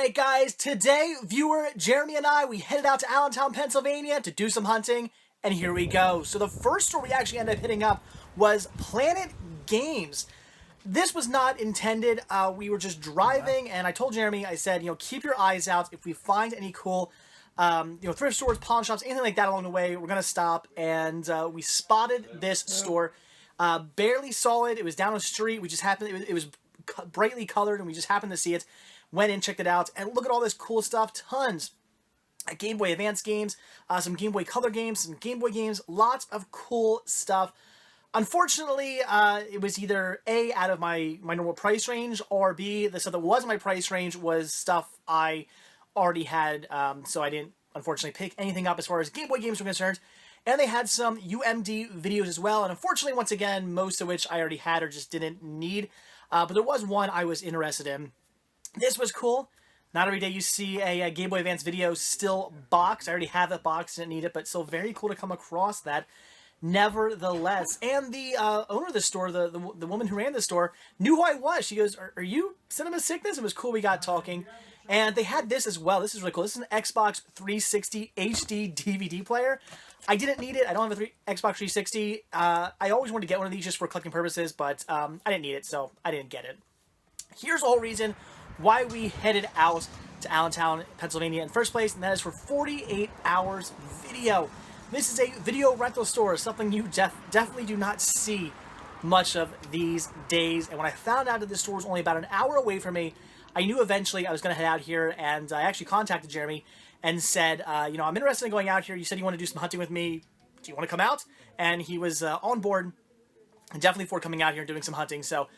Alright guys, today, viewer Jeremy and I, we headed out to Allentown, Pennsylvania to do some hunting, and here we go. So the first store we actually ended up hitting up was Planet Games. This was not intended, we were just driving, and I told Jeremy, I said, keep your eyes out. If we find any cool, thrift stores, pawn shops, anything like that along the way, we're going to stop, and we spotted this store. Barely saw it, it was down the street, we just happened, it was brightly colored, and we just happened to see it. Went in, checked it out, and look at all this cool stuff. Tons. Game Boy Advance games, some Game Boy Color games, some Game Boy games, lots of cool stuff. Unfortunately, it was either A, out of my normal price range, or B, the stuff that was in my price range was stuff I already had, so I didn't, unfortunately, pick anything up as far as Game Boy games were concerned. And they had some UMD videos as well, and unfortunately, once again, most of which I already had or just didn't need. But there was one I was interested in. This was cool. Not every day you see a Game Boy Advance video still boxed. I already have that box, didn't need it, but still very cool to come across that. Nevertheless, and the owner of the store, the woman who ran the store, knew who I was. She goes, are you Cinema Sickness? It was cool, we got talking. And they had this as well. This is really cool. This is an Xbox 360 HD DVD player. I didn't need it. I don't have a Xbox 360. I always wanted to get one of these just for collecting purposes, but I didn't need it, so I didn't get it. Here's the whole reason why we headed out to Allentown, Pennsylvania in the first place, and that is for 48 hours video. This is a video rental store, something you definitely do not see much of these days. And when I found out that this store was only about an hour away from me, I knew eventually I was going to head out here, and I actually contacted Jeremy and said, I'm interested in going out here. You said you want to do some hunting with me. Do you want to come out? And he was on board, and definitely for coming out here and doing some hunting. So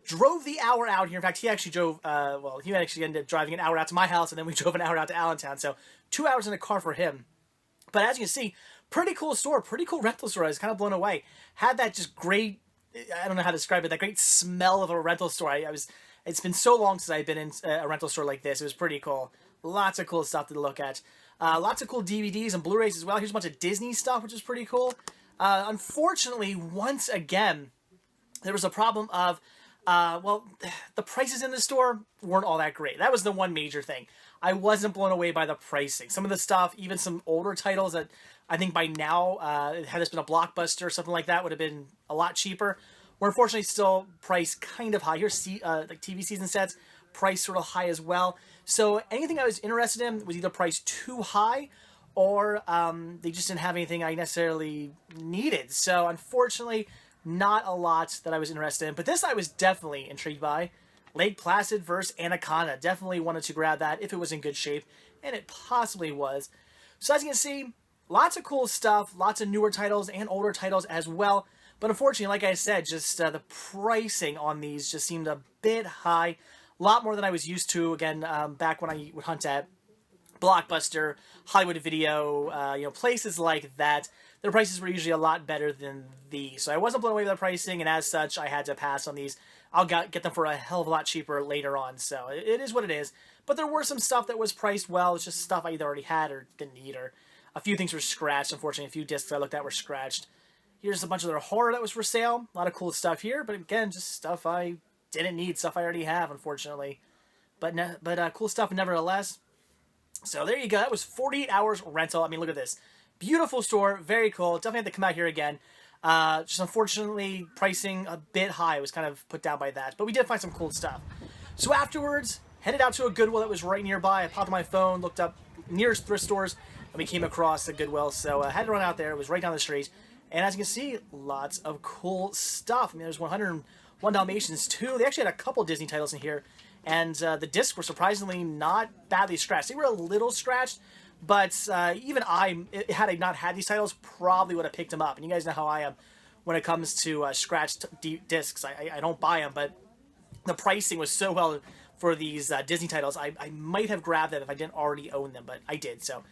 drove the hour out here. In fact, he actually drove, he actually ended up driving an hour out to my house, and then we drove an hour out to Allentown. So 2 hours in a car for him. But as you can see, pretty cool store, pretty cool rental store. I was kind of blown away. Had that just great, I don't know how to describe it, that great smell of a rental store. It's been so long since I've been in a rental store like this. It was pretty cool. Lots of cool stuff to look at. Lots of cool DVDs and Blu-rays as well. Here's a bunch of Disney stuff, which is pretty cool. Unfortunately, once again, there was a problem of the prices in the store weren't all that great. That was the one major thing. I wasn't blown away by the pricing. Some of the stuff, even some older titles that I think by now, had this been a Blockbuster or something like that, would have been a lot cheaper, were unfortunately still priced kind of high. Here's like TV season sets, priced sort of high as well. So anything I was interested in was either priced too high, or they just didn't have anything I necessarily needed. So unfortunately, not a lot that I was interested in, but this I was definitely intrigued by. Lake Placid vs. Anaconda. Definitely wanted to grab that if it was in good shape, and it possibly was. So as you can see, lots of cool stuff, lots of newer titles and older titles as well. But unfortunately, like I said, just the pricing on these just seemed a bit high. A lot more than I was used to, again, back when I would hunt at Blockbuster, Hollywood Video, places like that. Their prices were usually a lot better than these. So I wasn't blown away by the pricing, and as such, I had to pass on these. I'll get them for a hell of a lot cheaper later on, so it is what it is. But there were some stuff that was priced well. It's just stuff I either already had or didn't need, or a few things were scratched. Unfortunately, a few discs I looked at were scratched. Here's a bunch of their horror that was for sale. A lot of cool stuff here, but again, just stuff I didn't need, stuff I already have, unfortunately. But cool stuff nevertheless. So there you go. That was 48 hours rental. I mean, look at this. Beautiful store, very cool. Definitely have to come out here again. Just unfortunately, pricing a bit high. I was kind of put down by that. But we did find some cool stuff. So afterwards, headed out to a Goodwill that was right nearby. I popped on my phone, looked up nearest thrift stores, and we came across the Goodwill. So I had to run out there. It was right down the street. And as you can see, lots of cool stuff. I mean, there's 101 Dalmatians too. They actually had a couple Disney titles in here. And the discs were surprisingly not badly scratched. They were a little scratched, but even had I not had these titles, probably would have picked them up. And you guys know how I am when it comes to scratched discs. I don't buy them, but the pricing was so well for these Disney titles, I might have grabbed them if I didn't already own them, but I did, so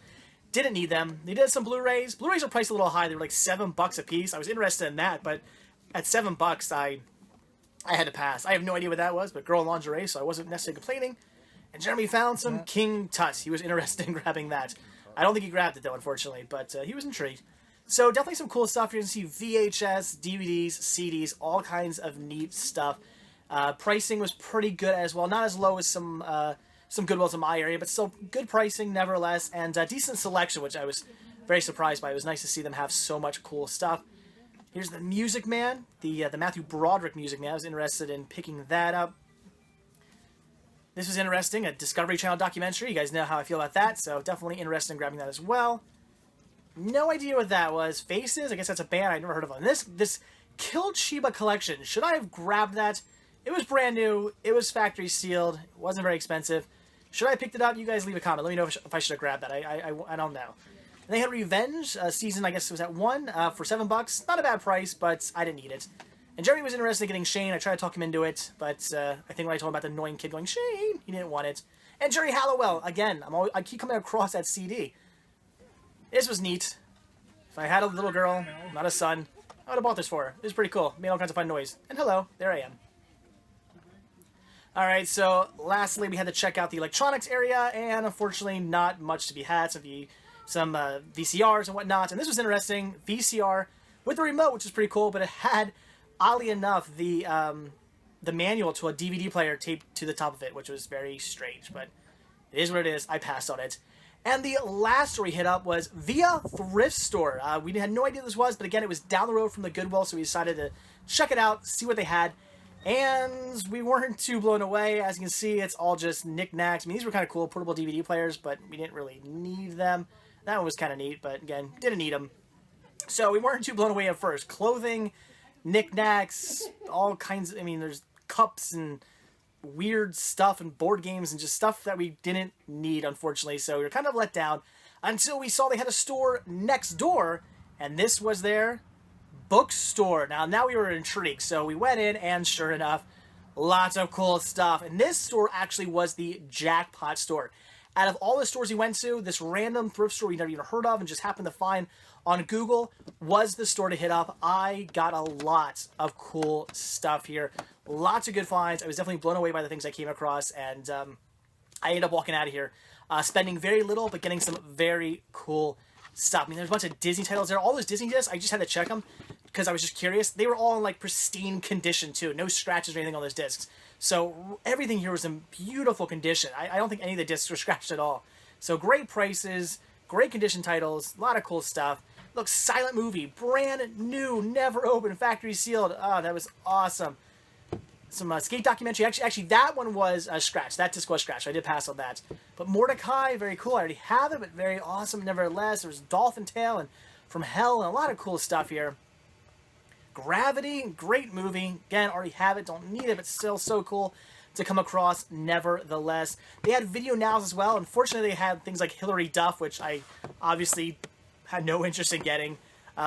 didn't need them. They did some Blu-rays. Blu-rays are priced a little high. They were like $7 a piece. I was interested in that, but at $7, I had to pass. I have no idea what that was, but girl in lingerie, so I wasn't necessarily complaining. And Jeremy found some King Tut. He was interested in grabbing that. I don't think he grabbed it, though, unfortunately, but he was intrigued. So definitely some cool stuff. You're going to see VHS, DVDs, CDs, all kinds of neat stuff. Pricing was pretty good as well. Not as low as some some Goodwills in my area, but still good pricing nevertheless, and decent selection, which I was very surprised by. It was nice to see them have so much cool stuff. Here's the Music Man, the Matthew Broderick Music Man. I was interested in picking that up. This was interesting, a Discovery Channel documentary. You guys know how I feel about that, so definitely interested in grabbing that as well. No idea what that was. Faces? I guess that's a band I'd never heard of. And this Killed Sheba collection. Should I have grabbed that? It was brand new. It was factory sealed. It wasn't very expensive. Should I have picked it up? You guys leave a comment. Let me know if I should have grabbed that. I don't know. And they had Revenge season, I guess it was at 1 for $7. Not a bad price, but I didn't need it. And Jeremy was interested in getting Shane. I tried to talk him into it, but I think when I told him about the annoying kid going, Shane, he didn't want it. And Jerry Hallowell, again, I keep coming across that CD. This was neat. If I had a little girl, not a son, I would have bought this for her. It was pretty cool. Made all kinds of fun noise. And hello, there I am. Alright, so lastly we had to check out the electronics area, and unfortunately not much to be had. Some VCRs and whatnot. And this was interesting. VCR with the remote, which is pretty cool, but it had, oddly enough, the manual to a DVD player taped to the top of it, which was very strange, but it is what it is. I passed on it. And the last store we hit up was via Thrift Store. We had no idea what this was, but again, it was down the road from the Goodwill, so we decided to check it out, see what they had. And we weren't too blown away. As you can see, it's all just knickknacks. I mean, these were kind of cool, portable DVD players, but we didn't really need them. That one was kind of neat, but again, didn't need them. So we weren't too blown away at first. Clothing, knickknacks, all kinds of, I mean, there's cups and weird stuff and board games and just stuff that we didn't need, unfortunately. So we were kind of let down until we saw they had a store next door, and this was their bookstore. Now we were intrigued, so we went in, and sure enough, lots of cool stuff. And this store actually was the jackpot store. Out of all the stores we went to, this random thrift store we never even heard of and just happened to find on Google was the store to hit up. I got a lot of cool stuff here. Lots of good finds. I was definitely blown away by the things I came across, and I ended up walking out of here spending very little, but getting some very cool stuff. I mean, there's a bunch of Disney titles there. All those Disney discs, I just had to check them because I was just curious. They were all in like pristine condition too. No scratches or anything on those discs. So everything here was in beautiful condition. I don't think any of the discs were scratched at all. So great prices, great condition titles, a lot of cool stuff. Look, Silent Movie, brand new, never opened, factory sealed. Oh, that was awesome. Some skate documentary. Actually, that one was scratched. That disc was scratched. I did pass on that. But Mordecai, very cool. I already have it, but very awesome nevertheless. There's Dolphin Tale and From Hell and a lot of cool stuff here. Gravity, great movie. Again, already have it, don't need it, but still so cool to come across nevertheless. They had Video Nows as well. Unfortunately, they had things like Hilary Duff, which I obviously had no interest in getting.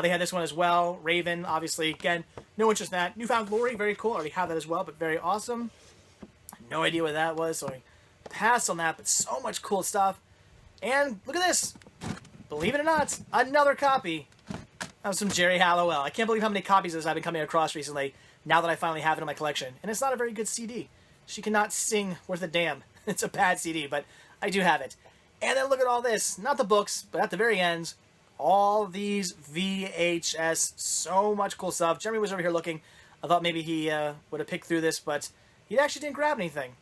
They had this one as well. Raven, obviously, again, no interest in that. Newfound Glory, very cool. I already have that as well, but very awesome. No idea what that was, so I passed on that, but so much cool stuff. And look at this. Believe it or not, another copy of some Jerry Hallowell. I can't believe how many copies of this I've been coming across recently, now that I finally have it in my collection. And it's not a very good CD. She cannot sing worth a damn. It's a bad CD, but I do have it. And then look at all this. Not the books, but at the very end, all these VHS. So much cool stuff. Jeremy was over here looking. I thought maybe he would have picked through this, but he actually didn't grab anything.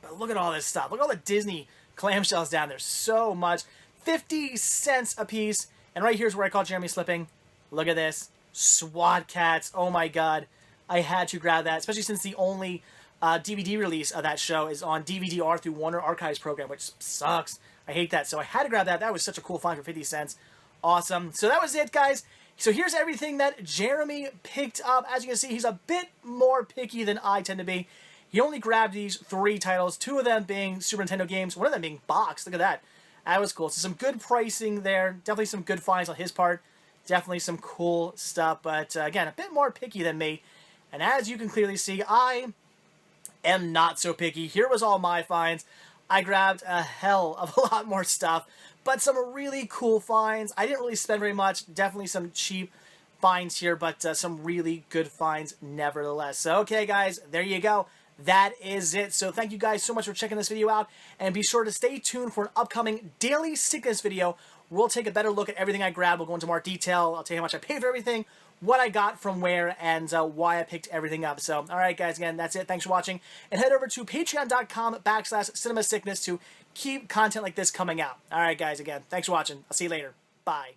But look at all this stuff. Look at all the Disney clamshells down there. So much. 50 cents a piece. And right here's where I caught Jeremy slipping. Look at this. SWAT Cats. Oh my god. I had to grab that, especially since the only DVD release of that show is on DVD-R through Warner Archives program, which sucks. I hate that. So I had to grab that. That was such a cool find for 50 cents. Awesome. So that was it, guys. So here's everything that Jeremy picked up. As you can see, he's a bit more picky than I tend to be. He only grabbed these 3 titles, 2 of them being Super Nintendo games, one of them being boxed. Look at that. That was cool. So some good pricing there. Definitely some good finds on his part. Definitely some cool stuff. But again, a bit more picky than me. And as you can clearly see, I am not so picky. Here was all my finds. I grabbed a hell of a lot more stuff. But some really cool finds. I didn't really spend very much. Definitely some cheap finds here. But some really good finds nevertheless. So okay, guys. There you go. That is it. So thank you guys so much for checking this video out. And be sure to stay tuned for an upcoming daily sickness video we'll take a better look at everything I grabbed. We'll go into more detail. I'll tell you how much I paid for everything, what I got from where, and why I picked everything up. So, all right, guys, again, that's it. Thanks for watching. And head over to patreon.com/cinemasickness to keep content like this coming out. All right, guys, again, thanks for watching. I'll see you later. Bye.